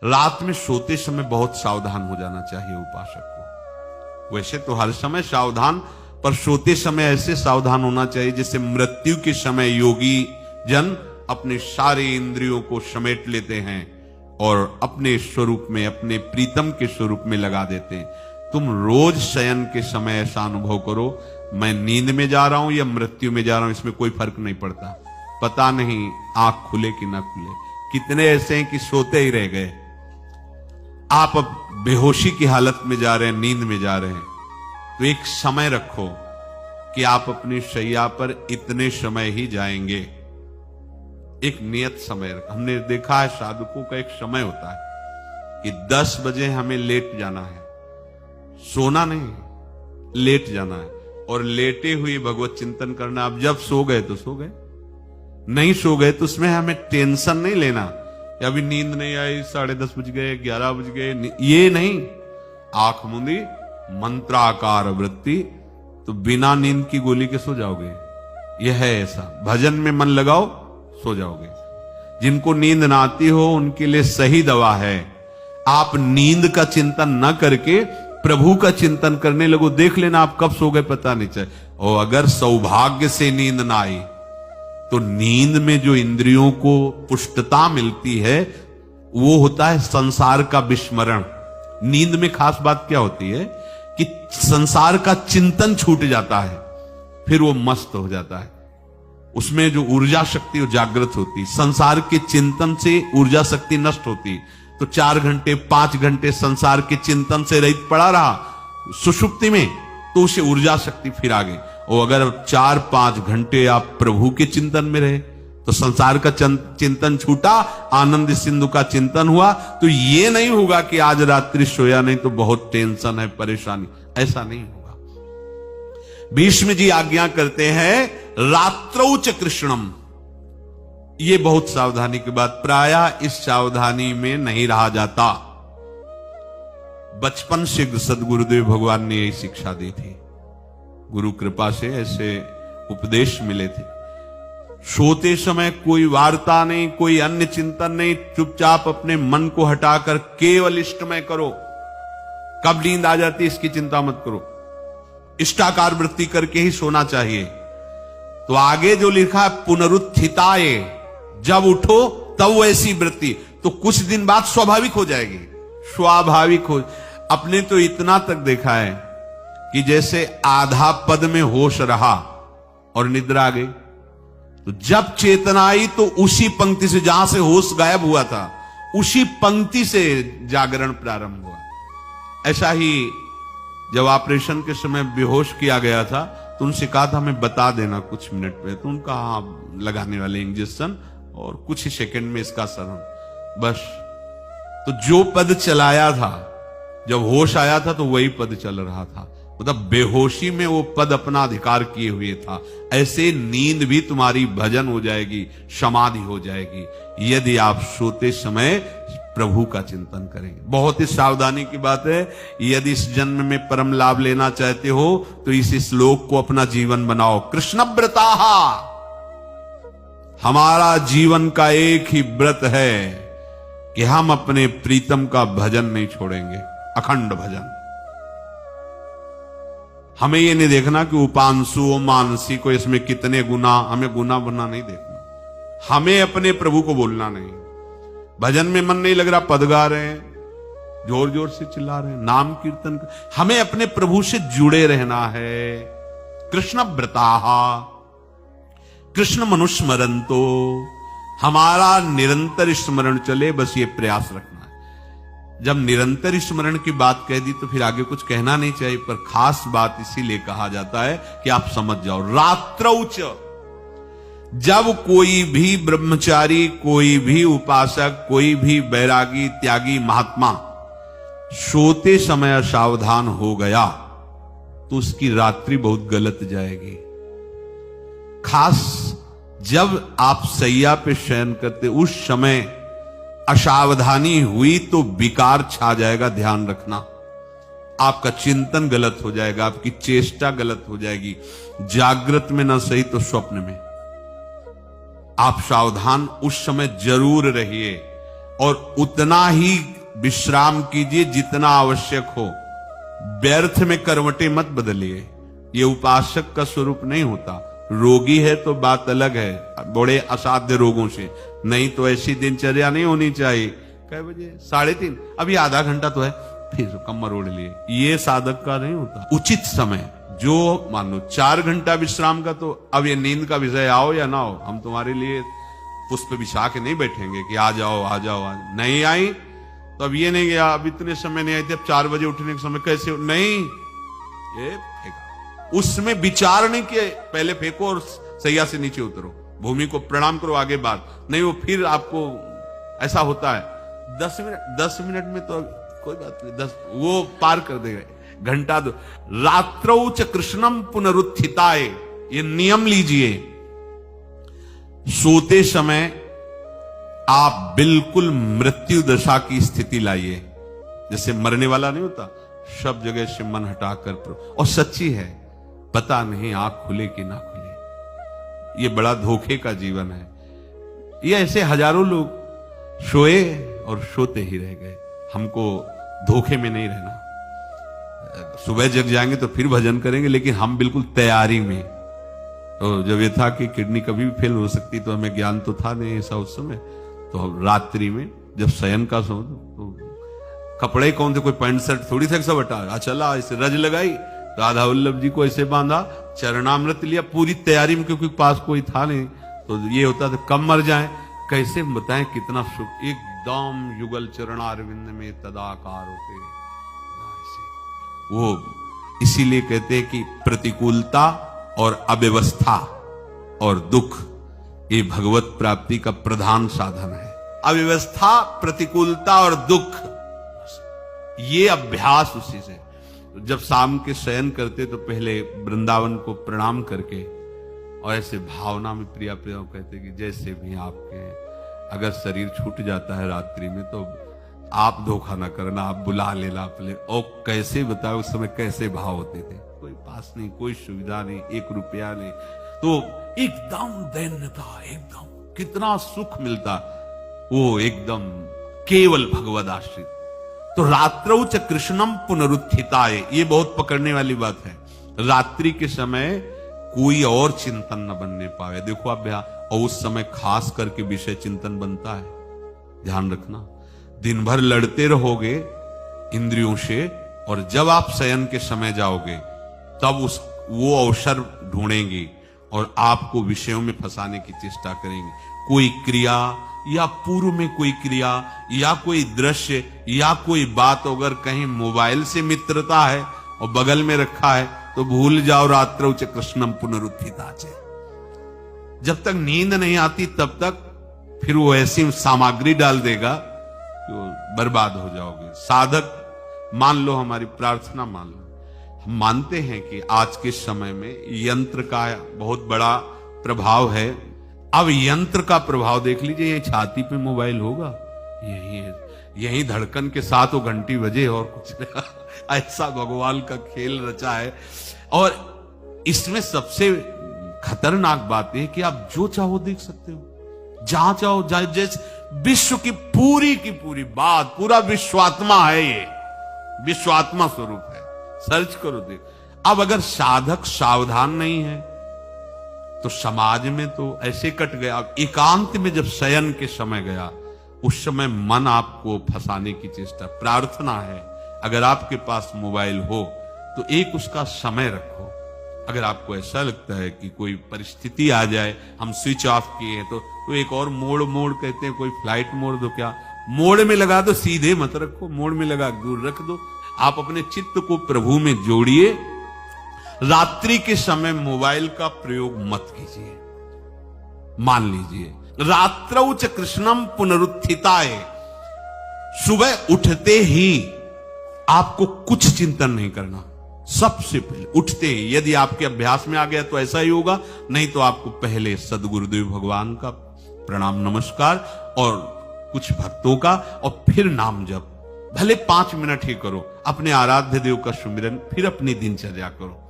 रात में सोते समय बहुत सावधान हो जाना चाहिए उपासक को। वैसे तो हर समय सावधान, पर सोते समय ऐसे सावधान होना चाहिए जैसे मृत्यु के समय योगी जन अपने सारे इंद्रियों को समेट लेते हैं और अपने स्वरूप में, अपने प्रीतम के स्वरूप में लगा देते हैं। तुम रोज शयन के समय ऐसा अनुभव करो, मैं नींद में जा रहा हूं या मृत्यु में जा रहा हूं, इसमें कोई फर्क नहीं पड़ता। पता नहीं आंख खुले कि ना खुले। कितने ऐसे हैं कि सोते ही रह गए। आप अब बेहोशी की हालत में जा रहे हैं, नींद में जा रहे हैं, तो एक समय रखो कि आप अपनी शैया पर इतने समय ही जाएंगे। एक नियत समय रखो। हमने देखा है साधुकों का एक समय होता है कि 10 बजे हमें लेट जाना है, सोना नहीं, लेट जाना है और लेटे हुए भगवत चिंतन करना। अब जब सो गए तो सो गए, नहीं सो गए तो उसमें हमें टेंशन नहीं लेना। अभी नींद नहीं आई, 10:30 बज गए, 11 बज गए, ये नहीं। आंख मूंदी, मंत्राकार वृत्ति, तो बिना नींद की गोली के सो जाओगे। यह है ऐसा। भजन में मन लगाओ, सो जाओगे। जिनको नींद ना आती हो उनके लिए सही दवा है, आप नींद का चिंतन न करके प्रभु का चिंतन करने लगो। देख लेना आप कब सो गए पता नहीं चले। और अगर सौभाग्य से नींद ना आई तो नींद में जो इंद्रियों को पुष्टता मिलती है वो होता है संसार का विस्मरण। नींद में खास बात क्या होती है कि संसार का चिंतन छूट जाता है, फिर वो मस्त हो जाता है। उसमें जो ऊर्जा शक्ति वो जागृत होती, संसार के चिंतन से ऊर्जा शक्ति नष्ट होती। तो 4 घंटे 5 घंटे संसार के चिंतन से रहित पड़ा रहा सुषुप्ति में, तो उसे ऊर्जा शक्ति फिर आ गई। और अगर 4-5 घंटे आप प्रभु के चिंतन में रहे तो संसार का चिंतन छूटा, आनंद सिंधु का चिंतन हुआ। तो ये नहीं होगा कि आज रात्रि सोया नहीं तो बहुत टेंशन है, परेशानी, ऐसा नहीं होगा। भीष्म जी आज्ञा करते हैं रात्रौ च कृष्णम। ये बहुत सावधानी की बात, प्रायः इस सावधानी में नहीं रहा जाता। बचपन से सदगुरुदेव भगवान ने यही शिक्षा दी थी, गुरु कृपा से ऐसे उपदेश मिले थे। सोते समय कोई वार्ता नहीं, कोई अन्य चिंतन नहीं, चुपचाप अपने मन को हटाकर केवल इष्टमय करो। कब नींद आ जाती इसकी चिंता मत करो, इष्टाकार वृत्ति करके ही सोना चाहिए। तो आगे जो लिखा है पुनरुत्थिताये, जब उठो तब वैसी वृत्ति, तो कुछ दिन बाद स्वाभाविक हो जाएगी, स्वाभाविक हो। अपने तो इतना तक देखा है कि जैसे आधा पद में होश रहा और निद्रा आ गई, तो जब चेतना आई तो उसी पंक्ति से, जहां से होश गायब हुआ था, उसी पंक्ति से जागरण प्रारंभ हुआ। ऐसा ही जब ऑपरेशन के समय बेहोश किया गया था तो उनसे कहा था हमें बता देना कुछ मिनट पे, तो उनका हाँ लगाने वाले इंजेक्शन और कुछ ही सेकंड में इसका असर, बस। तो जो पद चलाया था, जब होश आया था तो वही पद चल रहा था, मतलब बेहोशी में वो पद अपना अधिकार किए हुए था। ऐसे नींद भी तुम्हारी भजन हो जाएगी, समाधि हो जाएगी, यदि आप सोते समय प्रभु का चिंतन करेंगे। बहुत ही सावधानी की बात है। यदि इस जन्म में परम लाभ लेना चाहते हो तो इस श्लोक को अपना जीवन बनाओ। कृष्णव्रताः, हमारा जीवन का एक ही व्रत है कि हम अपने प्रीतम का भजन नहीं छोड़ेंगे, अखंड भजन। हमें ये नहीं देखना कि उपांशु मानसी को इसमें कितने गुना, हमें गुना बना नहीं देखना। हमें अपने प्रभु को बोलना नहीं। भजन में मन नहीं लग रहा, पद गा रहे हैं, जोर जोर से चिल्ला रहे हैं, नाम कीर्तन, हमें अपने प्रभु से जुड़े रहना है। कृष्ण व्रताः, कृष्ण मनुस्मरन्तो, हमारा निरंतर स्मरण चले, बस ये प्रयास रखना है। जब निरंतर स्मरण की बात कह दी तो फिर आगे कुछ कहना नहीं चाहिए, पर खास बात इसीलिए कहा जाता है कि आप समझ जाओ। रात्रौ च, जब कोई भी ब्रह्मचारी, कोई भी उपासक, कोई भी बैरागी, त्यागी, महात्मा सोते समय सावधान हो गया तो उसकी रात्रि बहुत गलत जाएगी। खास जब आप सैया पे शयन करते उस समय असावधानी हुई तो विकार छा जाएगा, ध्यान रखना। आपका चिंतन गलत हो जाएगा, आपकी चेष्टा गलत हो जाएगी, जागृत में ना सही तो स्वप्न में। आप सावधान उस समय जरूर रहिए। और उतना ही विश्राम कीजिए जितना आवश्यक हो। व्यर्थ में करवटें मत बदलिए, ये उपासक का स्वरूप नहीं होता। रोगी है तो बात अलग है, बड़े असाध्य रोगों से, नहीं तो ऐसी दिनचर्या नहीं होनी चाहिए। कै बजे? 3:30, अभी आधा घंटा तो है, फिर कमर ओढ़ लिए, ये साधक का नहीं होता। उचित समय, जो मान लो 4 घंटा विश्राम का, तो अब ये नींद का विषय आओ या ना हो, हम तुम्हारे लिए पुष्प बिछा के नहीं बैठेंगे कि आ जाओ आ जाओ आ जाओ। नहीं आई तो अब ये नहीं गया, अब इतने समय नहीं आई थी, अब 4 बजे उठने के समय कैसे? नहीं, ये फेंका, उसमें विचार नहीं किए, पहले फेंको और सैया से नीचे उतरो, भूमि को प्रणाम करो, आगे बात नहीं। वो फिर आपको ऐसा होता है 10 मिनट में तो कोई बात नहीं, 10 वो पार कर देगा, घंटा दो। रात्रौ च कृष्णम पुनरुत्थिताय, ये नियम लीजिए, सोते समय आप बिल्कुल मृत्यु दशा की स्थिति लाइए, जैसे मरने वाला नहीं होता, सब जगह से मन हटाकर, और सच्ची है, पता नहीं आंख खुले कि ना खुले, ये बड़ा धोखे का जीवन है। ये ऐसे हजारों लोग सोए और सोते ही रह गए। हमको धोखे में नहीं रहना, सुबह जग जाएंगे तो फिर भजन करेंगे, लेकिन हम बिल्कुल तैयारी में। तो जब ये था कि किडनी कभी भी फेल हो सकती, तो हमें ज्ञान तो था नहीं ऐसा उस समय, तो हम रात्रि में जब शयन का सो, तो कपड़े कौन थे, कोई पैंट शर्ट थोड़ी थे, सब हटा चला, ऐसे रज लगाई, राधा वल्लभ जी को ऐसे बांधा, चरणामृत लिया, पूरी तैयारी में, क्योंकि पास कोई था नहीं, तो ये होता था कम मर जाए, कैसे बताएं कितना सुख, एकदम युगल चरणारविंद में तदाकार होते वो। इसीलिए कहते हैं कि प्रतिकूलता और अव्यवस्था और दुख, ये भगवत प्राप्ति का प्रधान साधन है। अव्यवस्था, प्रतिकूलता और दुख, ये अभ्यास उसी से। जब शाम के शयन करते तो पहले वृंदावन को प्रणाम करके, और ऐसे भावना में प्रिया प्रिया कहते कि जैसे भी आपके अगर शरीर छूट जाता है रात्रि में, तो आप धोखा ना करना, आप बुला लेना अपने। और कैसे बताओ उस समय कैसे भाव होते थे, कोई पास नहीं, कोई सुविधा नहीं, 1 रुपया नहीं, तो एकदम दैन्यता, एकदम कितना सुख मिलता, वो एकदम केवल भगवद आश्रित। तो रात्रौ च कृष्णम पुनरुत्थिताय, ये बहुत पकड़ने वाली बात है। रात्रि के समय कोई और चिंतन न बनने पावे। देखो आप, और उस समय खास करके विषय चिंतन बनता है, ध्यान रखना। दिन भर लड़ते रहोगे इंद्रियों से, और जब आप शयन के समय जाओगे तब वो अवसर ढूंढेंगे और आपको विषयों में फंसाने की चेष्टा करेंगे। कोई क्रिया या पूर्व में कोई क्रिया या कोई दृश्य या कोई बात, अगर कहीं मोबाइल से मित्रता है और बगल में रखा है, तो भूल जाओ, रात्रौ च कृष्णम पुनरुत्थिताय। जब तक नींद नहीं आती तब तक फिर वो ऐसी सामग्री डाल देगा कि बर्बाद हो जाओगे। साधक मान लो, हमारी प्रार्थना मान लो, हम मानते हैं कि आज के समय में यंत्र का बहुत बड़ा प्रभाव है। अब यंत्र का प्रभाव देख लीजिए, ये छाती पे मोबाइल होगा, यही धड़कन के साथ वो घंटी बजे और कुछ नहीं। ऐसा भगवान का खेल रचा है। और इसमें सबसे खतरनाक बात है कि आप जो चाहो देख सकते हो, जहां चाहो, जैसे विश्व की पूरी बात, पूरा विश्वात्मा है, ये विश्वात्मा स्वरूप है, सर्च करो देख। अब अगर साधक सावधान नहीं है तो समाज में तो ऐसे कट गया। अब एकांत में जब शयन के समय गया, उस समय मन आपको फंसाने की चेष्टा। प्रार्थना है, अगर आपके पास मोबाइल हो तो एक उसका समय रखो। अगर आपको ऐसा लगता है कि कोई परिस्थिति आ जाए, हम स्विच ऑफ किए हैं, तो एक और मोड कहते हैं, कोई फ्लाइट मोड दो, क्या मोड में लगा दो, सीधे मत रखो, मोड में लगा दूर रख दो। आप अपने चित्त को प्रभु में जोड़िए। रात्रि के समय मोबाइल का प्रयोग मत कीजिए। मान लीजिए रात्रौ च कृष्णम पुनरुत्थिताय, सुबह उठते ही आपको कुछ चिंतन नहीं करना। सबसे पहले उठते ही, यदि आपके अभ्यास में आ गया तो ऐसा ही होगा, नहीं तो आपको पहले सदगुरुदेव भगवान का प्रणाम नमस्कार और कुछ भक्तों का, और फिर नाम जप, भले 5 मिनट ही करो, अपने आराध्य देव का सुमिरन, फिर अपनी दिनचर्या करो।